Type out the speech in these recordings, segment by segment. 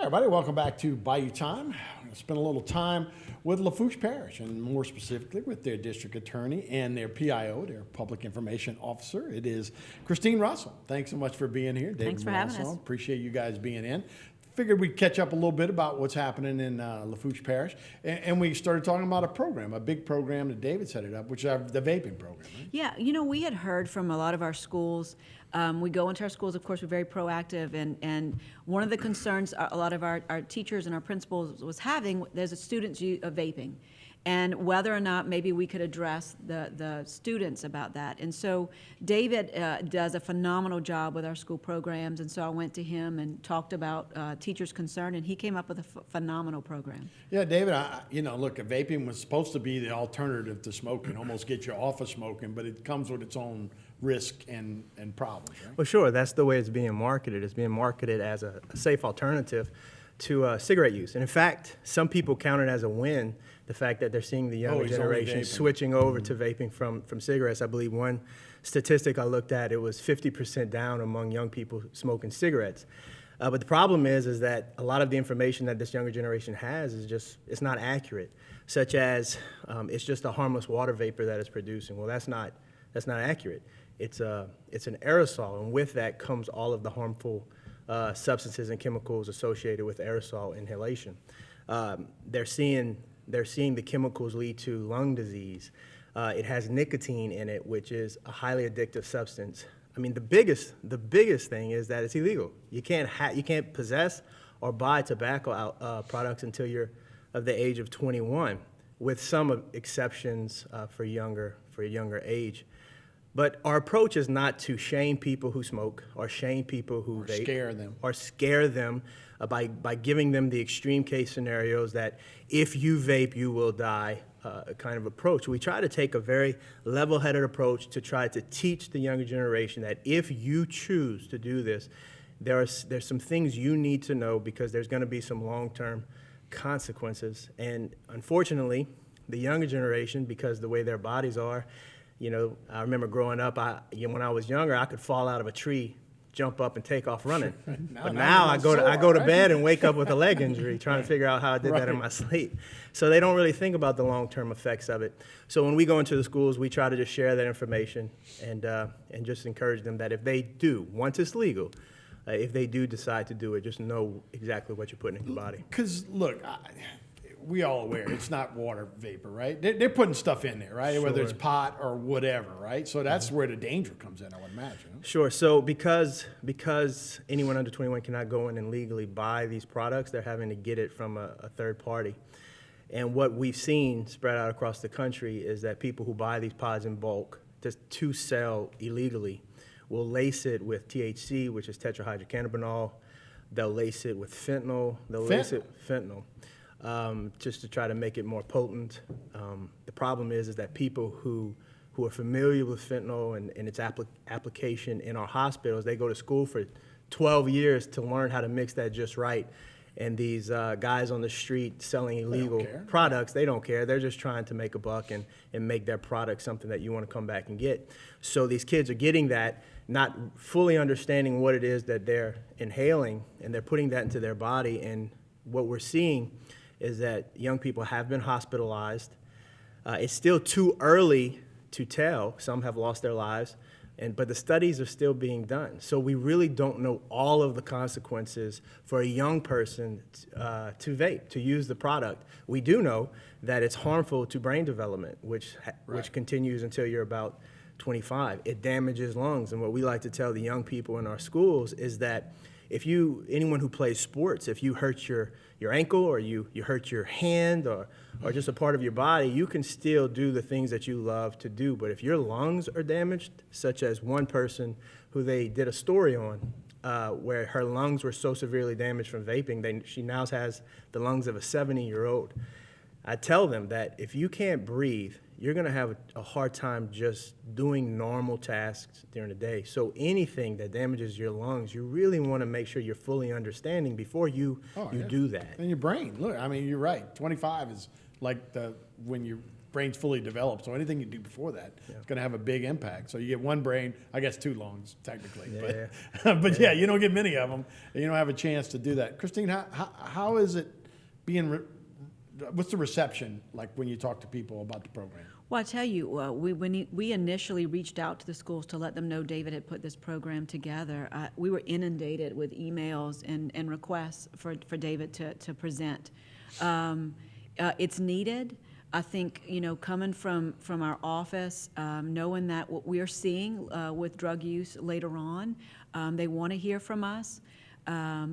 Everybody, welcome back to Bayou Time. We're going to spend a little time with Lafourche Parish, and more specifically with their district attorney and their PIO, their public information officer. It is Kristine Russell. Thanks so much for being here. David Thanks for having us. Appreciate you guys being in. Figured we'd catch up a little bit about what's happening in Lafourche Parish, and we started talking about a program, a big program that David set it up, which is the vaping program. Right? Yeah, we had heard from a lot of our schools. We go into our schools, of course, we're very proactive, and one of the concerns a lot of our teachers and our principals was having, there's a student's use of vaping, and whether or not maybe we could address the students about that. And so David does a phenomenal job with our school programs, and so I went to him and talked about teachers' concern, and he came up with a phenomenal program. Yeah, David, look, vaping was supposed to be the alternative to smoking, almost get you off of smoking, but it comes with its own risk and problems, right? Well, sure, that's the way it's being marketed. It's being marketed as a safe alternative to cigarette use. And in fact, some people count it as a win, the fact that they're seeing the younger generation switching over to vaping from cigarettes. I believe one statistic I looked at, it was 50% down among young people smoking cigarettes. But the problem is that a lot of the information that this younger generation has is just, it's not accurate, such as it's just a harmless water vapor that it's producing. Well, that's not accurate. It's an aerosol, and with that comes all of the harmful substances and chemicals associated with aerosol inhalation. They're seeing the chemicals lead to lung disease. It has nicotine in it, which is a highly addictive substance. I mean, the biggest thing is that it's illegal. You can't possess or buy tobacco products until you're of the age of 21, with some exceptions for younger age. But our approach is not to shame people who smoke or shame people who vape. Scare them by giving them the extreme case scenarios that if you vape, you will die kind of approach. We try to take a very level-headed approach to try to teach the younger generation that if you choose to do this, there's some things you need to know, because there's going to be some long-term consequences. And unfortunately, the younger generation, because the way their bodies are, I remember growing up, when I was younger, I could fall out of a tree, jump up, and take off running. But now I go to bed and wake up with a leg injury, trying to figure out how I did that in my sleep. So they don't really think about the long-term effects of it. So when we go into the schools, we try to just share that information and just encourage them that if they do, once it's legal, if they do decide to do it, just know exactly what you're putting in your body. Because, look, we all aware it's not water vapor, right? They're putting stuff in there, right? Sure. Whether it's pot or whatever, right? So that's where the danger comes in, I would imagine. Sure. So because anyone under 21 cannot go in and legally buy these products, they're having to get it from a third party. And what we've seen spread out across the country is that people who buy these pods in bulk to sell illegally will lace it with THC, which is tetrahydrocannabinol. They'll lace it with fentanyl. Fentanyl. Just to try to make it more potent. The problem is that people who are familiar with fentanyl and its application in our hospitals, they go to school for 12 years to learn how to mix that just right. And these guys on the street selling illegal products, they don't care. They're just trying to make a buck and make their product something that you want to come back and get. So these kids are getting that, not fully understanding what it is that they're inhaling, and they're putting that into their body. And what we're seeing is that young people have been hospitalized. It's still too early to tell. Some have lost their lives, but the studies are still being done. So we really don't know all of the consequences for a young person to vape, to use the product. We do know that it's harmful to brain development, which continues until you're about 25. It damages lungs, and what we like to tell the young people in our schools is that anyone who plays sports, if you hurt your ankle or you hurt your hand or just a part of your body, you can still do the things that you love to do. But if your lungs are damaged, such as one person who they did a story on, where her lungs were so severely damaged from vaping, she now has the lungs of a 70-year-old. I tell them that if you can't breathe, you're going to have a hard time just doing normal tasks during the day. So anything that damages your lungs, you really want to make sure you're fully understanding before you do that. And your brain, look, I mean, you're right. 25 is like when you brain's fully developed. So anything you do before that is going to have a big impact. So you get one brain, I guess 2 lungs technically, but yeah, you don't get many of them, and you don't have a chance to do that. Kristine, how is it being? What's the reception like when you talk to people about the program? Well, I tell you, when we initially reached out to the schools to let them know David had put this program together, we were inundated with emails and requests for David to present. It's needed. I think, coming from our office, knowing that what we're seeing with drug use later on, they want to hear from us.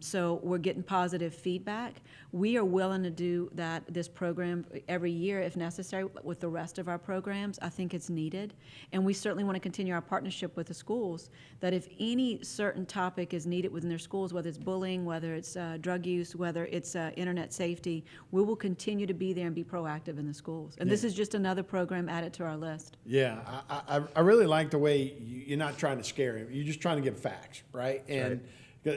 So we're getting positive feedback. We are willing to do this program every year if necessary with the rest of our programs. I think it's needed. And we certainly want to continue our partnership with the schools, that if any certain topic is needed within their schools, whether it's bullying, whether it's drug use, whether it's internet safety, we will continue to be there and be proactive in the schools. And this is just another program added to our list. Yeah, I really like the way you're not trying to scare him. You're just trying to give facts, right? And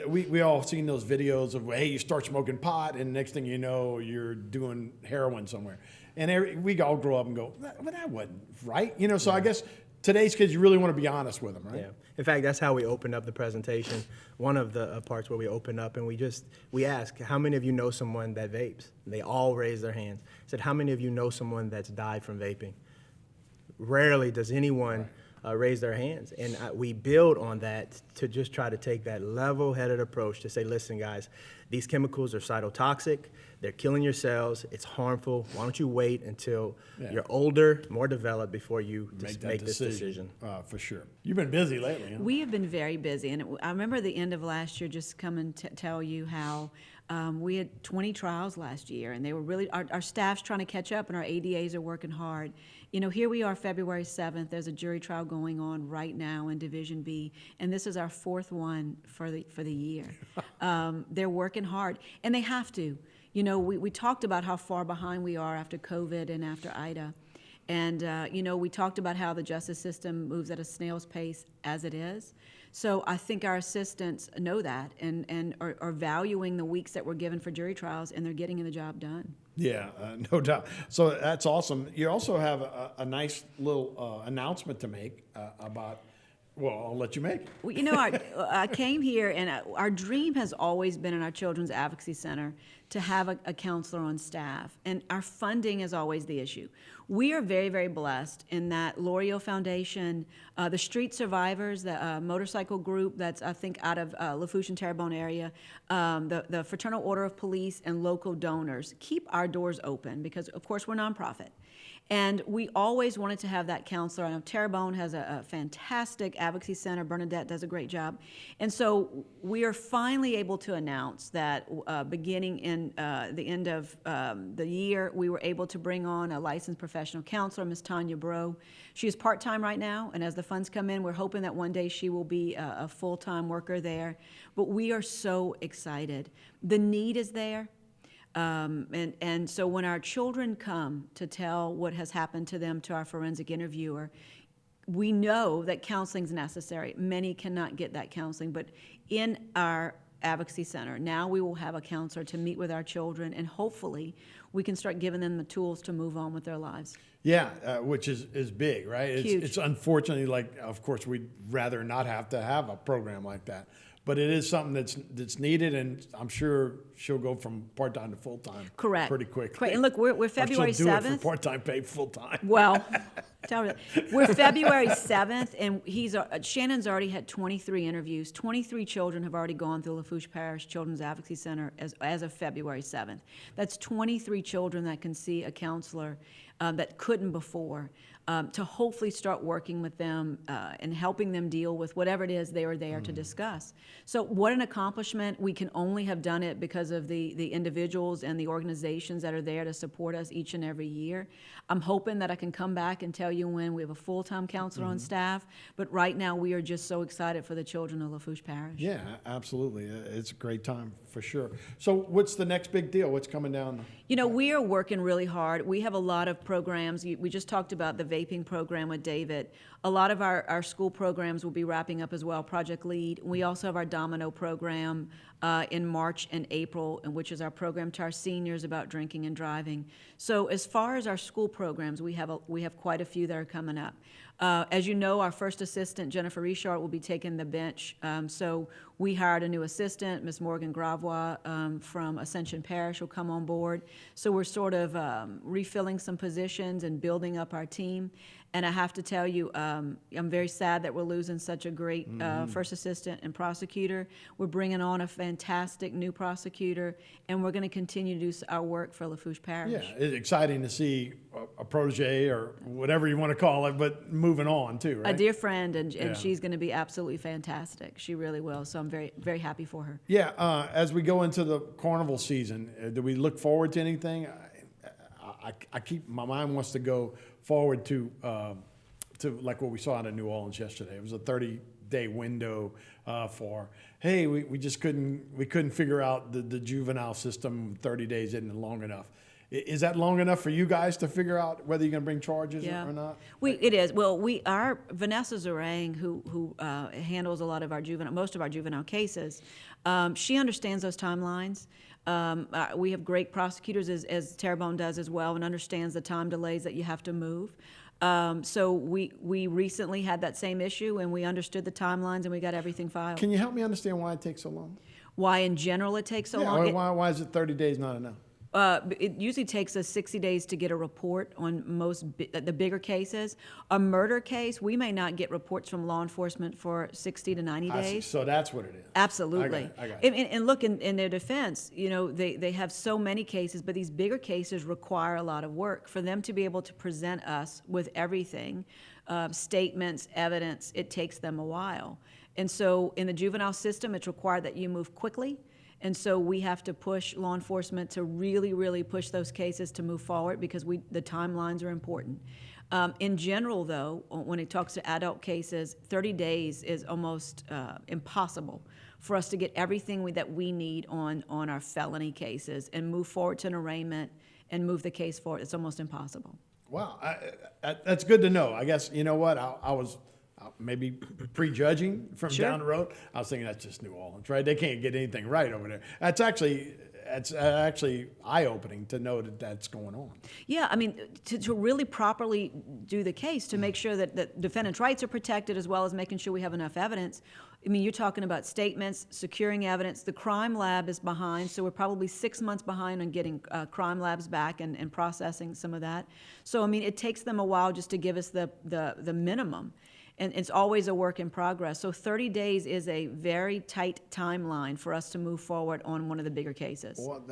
we all seen those videos of, hey, you start smoking pot, and next thing you know, you're doing heroin somewhere. And we all grow up and go, well, that wasn't right. So I guess today's kids, you really want to be honest with them, right? Yeah. In fact, that's how we opened up the presentation. One of the parts where we opened up, and we asked, how many of you know someone that vapes? And they all raised their hands. I said, how many of you know someone that's died from vaping? Rarely does anyone raise their hands. And we build on that to just try to take that level-headed approach to say, listen, guys, these chemicals are cytotoxic. They're killing your cells. It's harmful. Why don't you wait until you're older, more developed before you make this decision? For sure. You've been busy lately, huh? We have been very busy. And I remember the end of last year just come and tell you how we had 20 trials last year, and they were really, our staff's trying to catch up, and our ADAs are working hard. Here we are, February 7th. There's a jury trial going on right now in Division B, and this is our 4th one for the year. They're working hard, and they have to. We talked about how far behind we are after COVID and after Ida. And, we talked about how the justice system moves at a snail's pace as it is. So I think our assistants know that and are valuing the weeks that we're given for jury trials, and they're getting the job done. Yeah, no doubt. So that's awesome. You also have a nice little announcement to make about, well, I'll let you make it. Well, I came here, and our dream has always been in our Children's Advocacy Center to have a counselor on staff, and our funding is always the issue. We are very, very blessed in that L'Oreal Foundation, the Street Survivors, the motorcycle group that's, I think, out of Lafourche and Terrebonne area, the Fraternal Order of Police, and local donors keep our doors open because, of course, we're nonprofit. And we always wanted to have that counselor. I know Terrebonne has a fantastic advocacy center. Bernadette does a great job. And so we are finally able to announce that beginning in the end of the year, we were able to bring on a licensed professional counselor, Ms. Tanya Bro. She is part-time right now, and as the funds come in, we're hoping that one day she will be a full-time worker there. But we are so excited. The need is there. And so when our children come to tell what has happened to them to our forensic interviewer, we know that counseling is necessary. Many cannot get that counseling, but in our advocacy center, now we will have a counselor to meet with our children, and hopefully we can start giving them the tools to move on with their lives. Yeah, which is big, right? Huge. It's unfortunately, like, of course, we'd rather not have to have a program like that. But it is something that's needed, and I'm sure she'll go from part-time to full-time. Correct. Pretty quickly. Correct. And look, we're February 7th. Or she'll do it for part-time pay full-time. Well, tell her. We're February 7th, and Shannon's already had 23 interviews. 23 children have already gone through Lafourche Parish Children's Advocacy Center as of February 7th. That's 23 children that can see a counselor that couldn't before. To hopefully start working with them and helping them deal with whatever it is they were there to discuss. So what an accomplishment. We can only have done it because of the individuals and the organizations that are there to support us each and every year. I'm hoping that I can come back and tell you when we have a full-time counselor on staff, but right now we are just so excited for the children of Lafourche Parish. Yeah, absolutely. It's a great time for sure. So what's the next big deal? What's coming down? We are working really hard. We have a lot of programs. We just talked about the vaping program with David. A lot of our school programs will be wrapping up as well, Project Lead. We also have our Domino program in March and April, and which is our program to our seniors about drinking and driving. So as far as our school programs, we have quite a few that are coming up. As you know, our first assistant, Jennifer Richard, will be taking the bench. So we hired a new assistant, Ms. Morgan Gravois from Ascension Parish will come on board. So we're sort of refilling some positions and building up our team. And I have to tell you, I'm very sad that we're losing such a great first assistant and prosecutor. We're bringing on a fantastic new prosecutor, and we're going to continue to do our work for Lafourche Parish. Yeah, it's exciting to see a protege or whatever you want to call it, but moving on too, right? A dear friend, and Yeah. she's going to be absolutely fantastic. She really will. So I'm very, very happy for her. Yeah, as we go into the carnival season, do we look forward to anything? My mind wants to go forward to like what we saw out of New Orleans yesterday. It was a 30-day window for, hey, we just couldn't figure out the juvenile system. 30 days isn't long enough. Is that long enough for you guys to figure out whether you're going to bring charges or not? It is. Well, our Vanessa Zarang, who handles a lot of most of our juvenile cases, she understands those timelines. We have great prosecutors, as Terrebonne does as well, and understands the time delays that you have to move. So we recently had that same issue, and we understood the timelines, and we got everything filed. Can you help me understand why it takes so long? Why, in general, it takes so long? Why is it 30 days not enough? It usually takes us 60 days to get a report on the bigger cases. A murder case, we may not get reports from law enforcement for 60 to 90 I see. days. So that's what it is. Absolutely. I got it. And look, in their defense, they have so many cases, but these bigger cases require a lot of work. For them to be able to present us with everything, statements, evidence, it takes them a while. And so in the juvenile system, it's required that you move quickly. And so we have to push law enforcement to really, really push those cases to move forward because the timelines are important. In general, though, when it talks to adult cases, 30 days is almost impossible for us to get everything that we need on our felony cases and move forward to an arraignment and move the case forward. It's almost impossible. Wow, that's good to know. I guess, you know what, I was maybe prejudging from down the road. I was thinking that's just New Orleans, right? They can't get anything right over there. It's actually eye-opening to know that that's going on. Yeah, I mean, to really properly do the case, to make sure that the defendant's rights are protected as well as making sure we have enough evidence. I mean, you're talking about statements, securing evidence. The crime lab is behind, so we're probably 6 months behind on getting crime labs back and processing some of that. So, I mean, it takes them a while just to give us the minimum. And it's always a work in progress. So 30 days is a very tight timeline for us to move forward on one of the bigger cases. Well,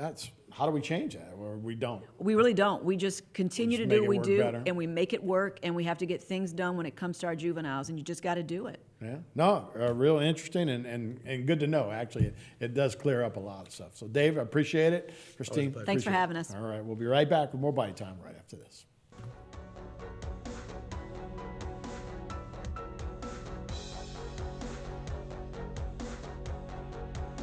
how do we change that? Or we don't? We really don't. We just continue to do what we do, better. and we make it work, and we have to get things done when it comes to our juveniles, and you just got to do it. Yeah. No, real interesting and good to know, actually. It does clear up a lot of stuff. So, Dave, I appreciate it. Kristine, Thanks for having us. All right, we'll be right back with more Bite Time right after this.